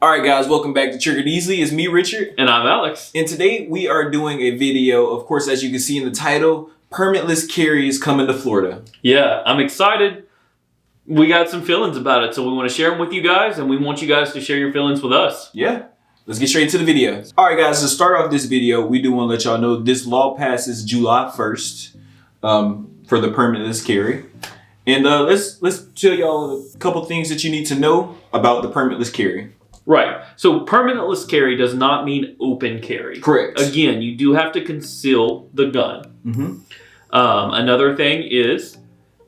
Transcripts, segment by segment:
All right, guys, welcome back to Triggered Easily. It's me, Richard. And I'm Alex. And today we are doing a video, of course, as you can see in the title, permitless carries coming to Florida. Yeah, I'm excited. We got some feelings about it, so we want to share them with you guys, and we want you guys to share your feelings with us. Yeah, let's get straight into the video. All right, guys, to start off this video, we do want to let y'all know this law passes July 1st for the permitless carry. And let's tell y'all a couple things that you need to know about the permitless carry. Right. So permitless carry does not mean open carry. Correct. Again, you do have to conceal the gun. Mm-hmm. Another thing is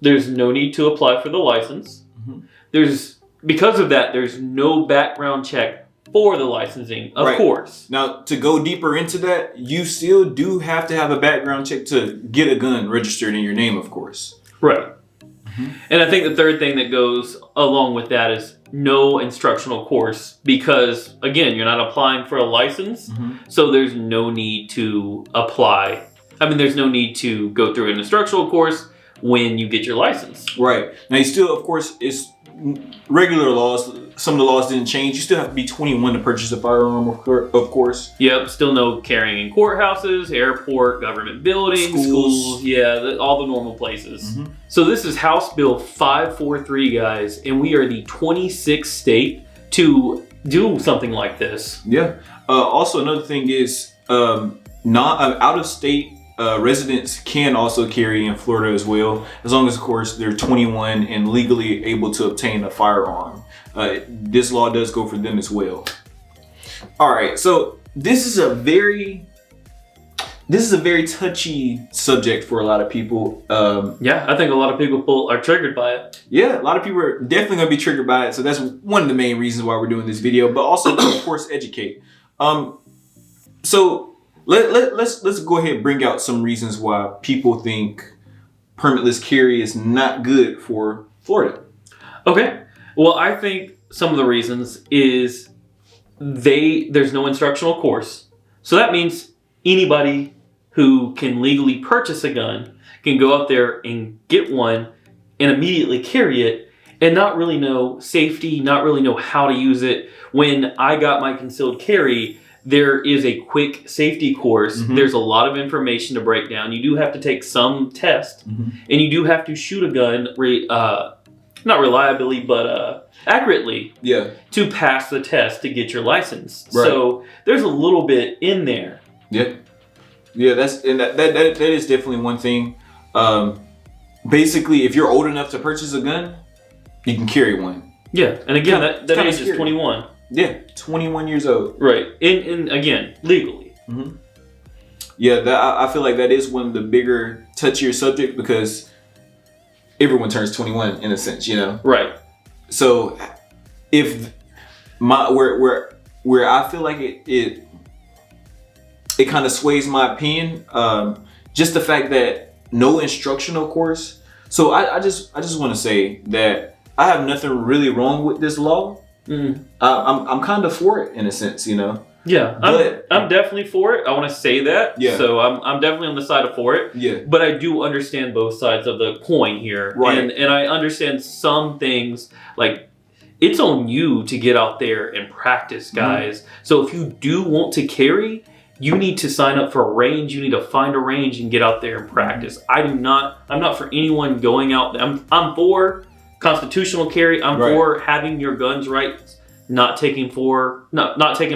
there's no need to apply for the license. Mm-hmm. Because of that, there's no background check for the licensing, of course. Now, to go deeper into that, you still do have to have a background check to get a gun registered in your name, of course. Right. Mm-hmm. And I think the third thing that goes along with that is no instructional course, because again, you're not applying for a license, so there's no need to apply. I mean, there's no need to go through an instructional course when you get your license. Right. Now, you still, of course, it's regular laws. Some of the laws didn't change. You still have to be 21 to purchase a firearm, of course. Yep. Still no carrying in courthouses, airport, government buildings, schools. Yeah, all the normal places. Mm-hmm. So this is House Bill 543, guys, and we are the 26th state to do something like this. Yeah. Also, another thing is out-of-state residents can also carry in Florida as well, as long as, of course, they're 21 and legally able to obtain a firearm. This law does go for them as well. All right, so this is a very touchy subject for a lot of people. Yeah, I think a lot of people are triggered by it. Yeah, a lot of people are definitely gonna be triggered by it. So that's one of the main reasons why we're doing this video, but also of course educate. So let's go ahead and bring out some reasons why people think permitless carry is not good for Florida. Okay. Well, I think some of the reasons is there's no instructional course. So that means anybody who can legally purchase a gun can go out there and get one and immediately carry it and not really know safety, not really know how to use it. When I got my concealed carry, there is a quick safety course. Mm-hmm. There's a lot of information to break down. You do have to take some test, and you do have to shoot a gun, not reliably, but accurately, to pass the test to get your license. Right. So there's a little bit in there. Yeah, that is definitely one thing. Basically, if you're old enough to purchase a gun, you can carry one. Yeah, and again, that age is 21. Yeah, 21 years old. Right, and again, legally. Mm-hmm. Yeah, I feel like that is one of the bigger, touchier subjects because everyone turns 21 in a sense, you know? Right. So if where I feel like it kind of sways my opinion, just the fact that no instructional course. So I just want to say that I have nothing really wrong with this law. Mm-hmm. I'm kind of for it in a sense, you know. Yeah, I'm definitely for it. I want to say that. Yeah. So I'm definitely on the side of for it. Yeah. But I do understand both sides of the coin here. Right. And I understand some things, like it's on you to get out there and practice, guys. Mm-hmm. So if you do want to carry, you need to sign up for a range. You need to find a range and get out there and practice. I'm not for anyone going out. I'm for constitutional carry. I'm for having your guns rights not taken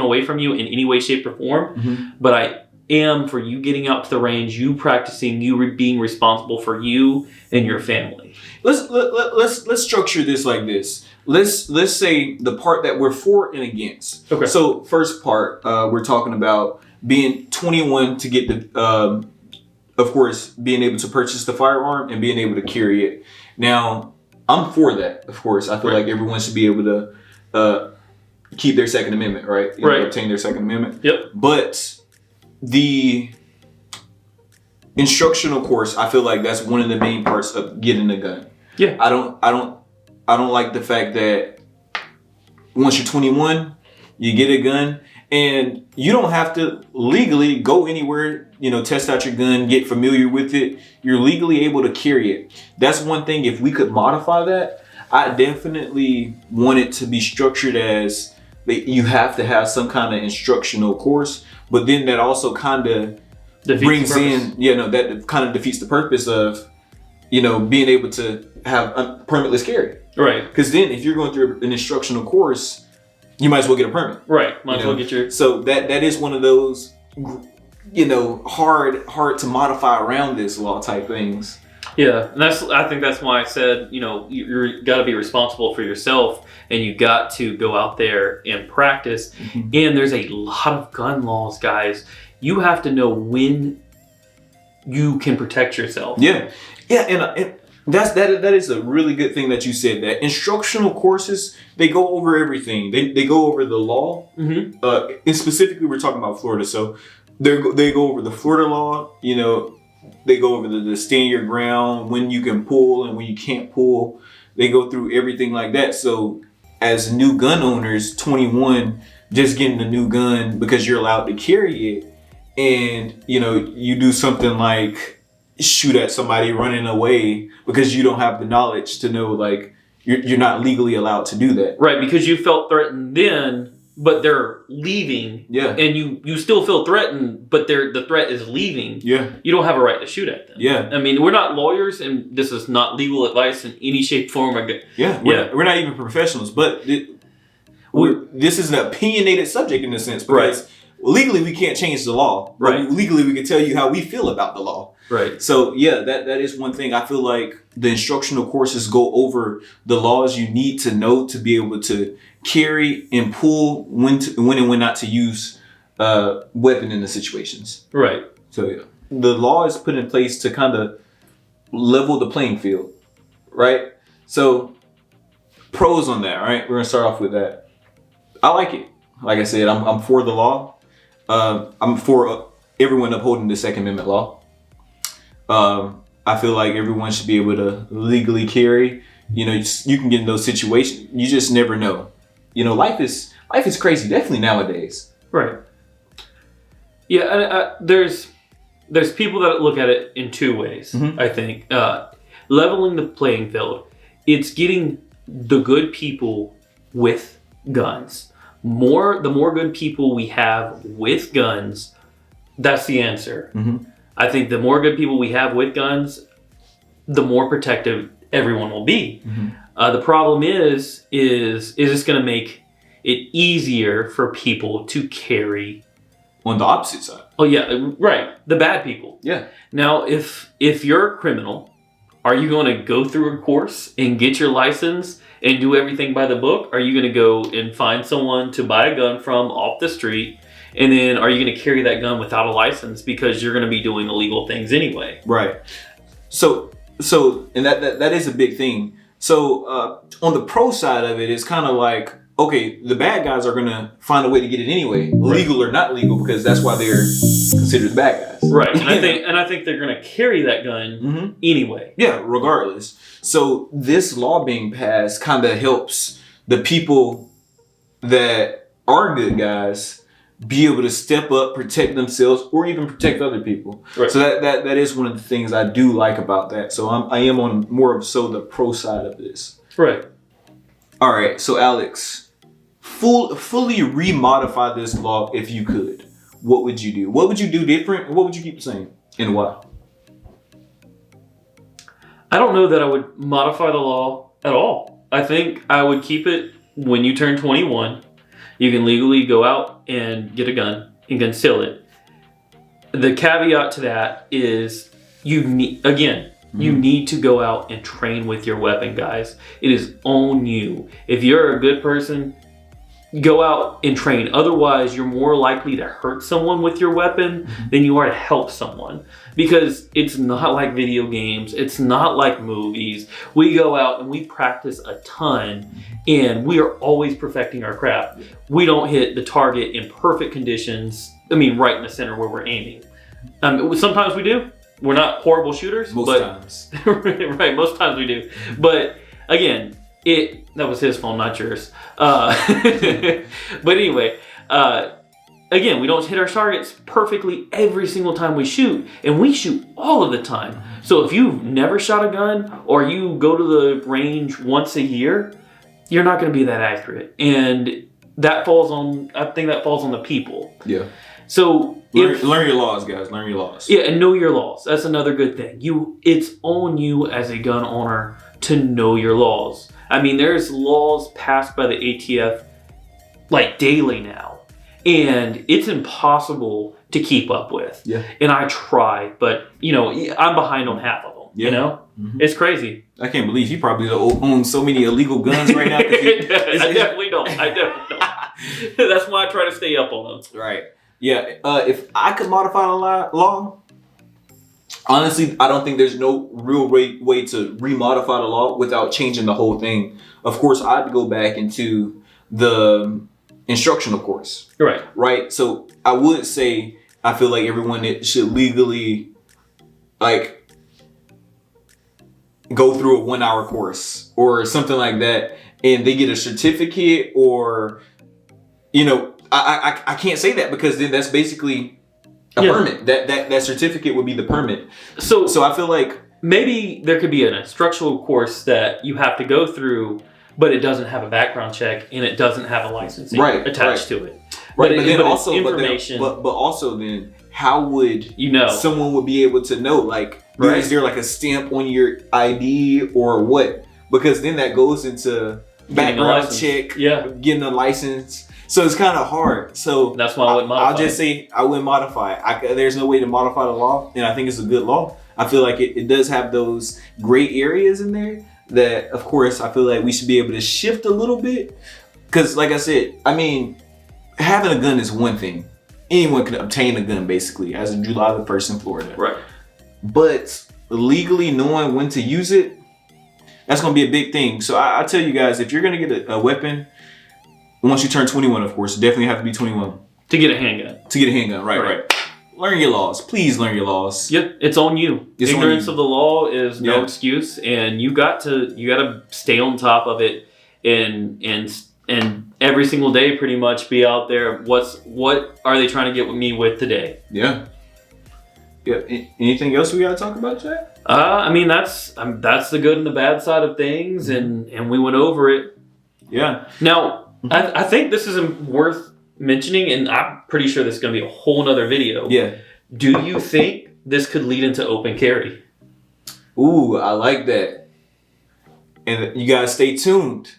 away from you in any way, shape, or form. Mm-hmm. But I am for you getting out to the range, you practicing, you being responsible for you and your family. Let's structure this like this. Let's say the part that we're for and against. Okay. So first part, we're talking about being 21 to get the, of course, being able to purchase the firearm and being able to carry it. Now, I'm for that, of course. I feel like everyone should be able to keep their Second Amendment, right? Obtain their Second Amendment. Yep. But the instructional course, I feel like that's one of the main parts of getting a gun. Yeah. I don't like the fact that once you're 21, you get a gun and you don't have to legally go anywhere, test out your gun, get familiar with it. You're legally able to carry it. That's one thing. If we could modify that, I definitely want it to be structured as you have to have some kind of instructional course, but then that also kind of brings in, that kind of defeats the purpose of, being able to have a permitless carry. Right. Because then if you're going through an instructional course, you might as well get a permit. Right. Might as well get your. So that is one of those, hard to modify around this law type things. Yeah, and I think that's why I said, you got to be responsible for yourself, and you got to go out there and practice. Mm-hmm. And there's a lot of gun laws, guys. You have to know when you can protect yourself. Yeah, and that is a really good thing that you said. That instructional courses, they go over everything. They go over the law. Mm-hmm. And specifically, we're talking about Florida, so they go over the Florida law. They go over the stand your ground, when you can pull and when you can't pull. They go through everything like that. So as new gun owners, 21, just getting a new gun because you're allowed to carry it, and you do something like shoot at somebody running away because you don't have the knowledge to know, like, you're not legally allowed to do that. Right, because you felt threatened then, but they're leaving. Yeah. And you still feel threatened, but the threat is leaving. Yeah. You don't have a right to shoot at them. Yeah. I mean, we're not lawyers, and this is not legal advice in any shape, form, or We're not even professionals, but this is an opinionated subject in a sense, because legally we can't change the law. Right. Legally we can tell you how we feel about the law. Right. So that is one thing. I feel like the instructional courses go over the laws you need to know to be able to carry and pull when and when not to use weapon in the situations. Right. So the law is put in place to kind of level the playing field, right? So pros on that, right? We're gonna start off with that. I like it. Like I said, I'm for the law. I'm for everyone upholding the Second Amendment law. I feel like everyone should be able to legally carry. You can get in those situations. You just never know. Life is crazy, definitely nowadays. Right. Yeah, there's people that look at it in two ways. Mm-hmm. I think leveling the playing field. It's getting the good people with guns. The more good people we have with guns, that's the answer. Mm-hmm. I think the more good people we have with guns, the more protective everyone will be. Mm-hmm. The problem is this going to make it easier for people to carry? On the opposite side. Oh yeah, right. The bad people. Yeah. Now, if you're a criminal, are you going to go through a course and get your license and do everything by the book? Are you going to go and find someone to buy a gun from off the street? And then are you going to carry that gun without a license because you're going to be doing illegal things anyway? Right. So and that is a big thing. So on the pro side of it, it's kind of like, okay, the bad guys are going to find a way to get it anyway, legal or not legal, because that's why they're considered the bad guys. Right. And I think they're going to carry that gun anyway. Yeah, regardless. So this law being passed kind of helps the people that are good guys be able to step up, protect themselves, or even protect other people. Right. So that is one of the things I do like about that. So I am on more of the pro side of this. Right. All right. So Alex, fully remodify this law if you could. What would you do? What would you do different? And what would you keep the same? And why? I don't know that I would modify the law at all. I think I would keep it when you turn 21. You can legally go out and get a gun and conceal it. The caveat to that is you need to go out and train with your weapon, guys. It is on you. If you're a good person, go out and train. Otherwise, you're more likely to hurt someone with your weapon than you are to help someone. Because it's not like video games. It's not like movies. We go out and we practice a ton, and we are always perfecting our craft. We don't hit the target in perfect conditions. I mean, right in the center where we're aiming. Sometimes we do. We're not horrible shooters. Most times. Right, most times we do. But again, that was his phone, not yours. But anyway, again, we don't hit our targets perfectly every single time we shoot, and we shoot all of the time. So if you've never shot a gun, or you go to the range once a year, you're not going to be that accurate. And that falls on. I think that falls on the people. Yeah. So learn your laws, guys. Learn your laws. Yeah, and know your laws. That's another good thing. It's on you as a gun owner to know your laws. I mean, there's laws passed by the ATF like daily now, and it's impossible to keep up with. Yeah. And I try, but I'm behind on half of them. Yeah. You know, it's crazy. I can't believe he probably owns so many illegal guns right now. I definitely don't. That's why I try to stay up on them. Right. Yeah. If I could modify the law, honestly, I don't think there's no real way to remodify the law without changing the whole thing. Of course, I'd go back into the instructional course. Right. Right. So I would say I feel like everyone should legally go through a 1 hour course or something like that, and they get a certificate, or I can't say that because then that's basically a permit. That certificate would be the permit. So I feel like maybe there could be an instructional course that you have to go through, but it doesn't have a background check and it doesn't have a licensing attached to it. Right, but also then how would someone would be able to know, is there like a stamp on your ID or what? Because then that goes into background check, getting a license. So it's kind of hard. So that's why I wouldn't modify. I'll just say I wouldn't modify it. There's no way to modify the law, and I think it's a good law. I feel like it does have those gray areas in there that, of course, I feel like we should be able to shift a little bit. Because like I said, I mean, having a gun is one thing. Anyone can obtain a gun, basically, as of July the 1st in Florida. Right. But legally knowing when to use it, that's going to be a big thing. So I tell you guys, if you're going to get a weapon, once you turn 21, of course, you definitely have to be 21. To get a handgun. Right. Learn your laws. Please learn your laws. Yep, it's on you. Ignorance of the law is no excuse, and you got to stay on top of it and every single day pretty much be out there. What are they trying to get me with today? Yeah. Anything else we got to talk about, Chad? I mean, that's the good and the bad side of things, and we went over it. Yeah. Now, I think this is worth mentioning, and I'm pretty sure this is going to be a whole nother video. Yeah. Do you think this could lead into open carry? Ooh, I like that. And you guys stay tuned,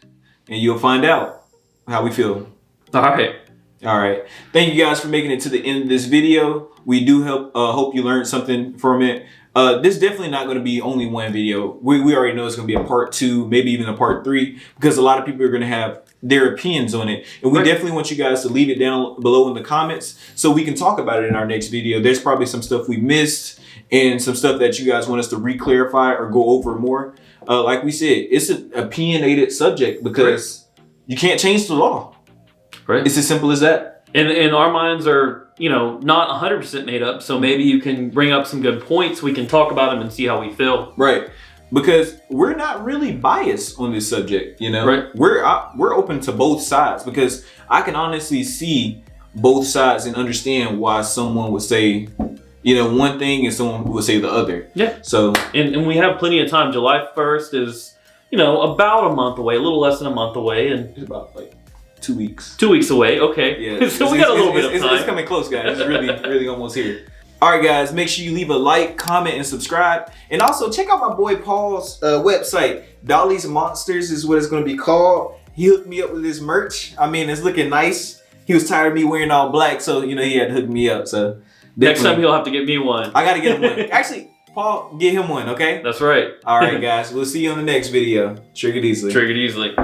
and you'll find out how we feel. All right. Thank you guys for making it to the end of this video. We do hope you learned something from it. This is definitely not going to be only one video. We already know it's going to be a part 2, maybe even a part 3, because a lot of people are going to have their opinions on it. And we definitely want you guys to leave it down below in the comments so we can talk about it in our next video. There's probably some stuff we missed and some stuff that you guys want us to re-clarify or go over more. Like we said, it's an opinionated subject because you can't change the law. Right. It's as simple as that. And our minds are, not 100% made up. So maybe you can bring up some good points. We can talk about them and see how we feel. Right. Because we're not really biased on this subject, Right. We're open to both sides because I can honestly see both sides and understand why someone would say, one thing and someone would say the other. Yeah. So and we have plenty of time. July 1st is, about a month away, a little less than a month away, and it's about 2 weeks. 2 weeks away. Okay. Yeah. So we got a little bit of time. It's coming close, guys. It's really almost here. All right, guys, make sure you leave a like, comment, and subscribe. And also, check out my boy Paul's website. Dolly's Monsters is what it's going to be called. He hooked me up with this merch. I mean, it's looking nice. He was tired of me wearing all black, so, he had to hook me up. So next time he'll have to get me one. I got to get him one. Actually, Paul, get him one, okay? That's right. All right, guys. We'll see you on the next video. Trigger it easily. Trigger it easily.